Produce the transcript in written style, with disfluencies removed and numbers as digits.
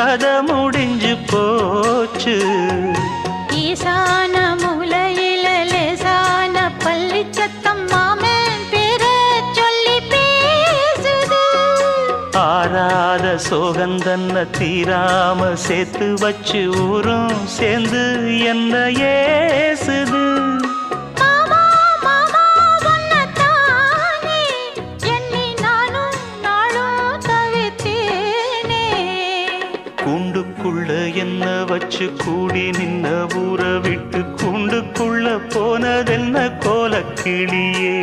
கதை முடிஞ்சு போச்சு. ஈசான மூலையில லேசான பள்ளி சத்தம் மாமன் பேர சொல்லி பேசுது. ஆறாத சோகந்தன்ன தீராம சேர்த்து வச்சு ஊரும் சேர்ந்து என்ன ஏசுது. மாமா மாமா உன்னத்தானே எண்ணி நானும் நாளும் தவித்தேனே. கூண்டுக்குள்ள என்ன வச்சு கூடி நின்ன ஊரை விட்டு கூண்டுக்குள்ள போனதென்ன கோலக்கிளியே.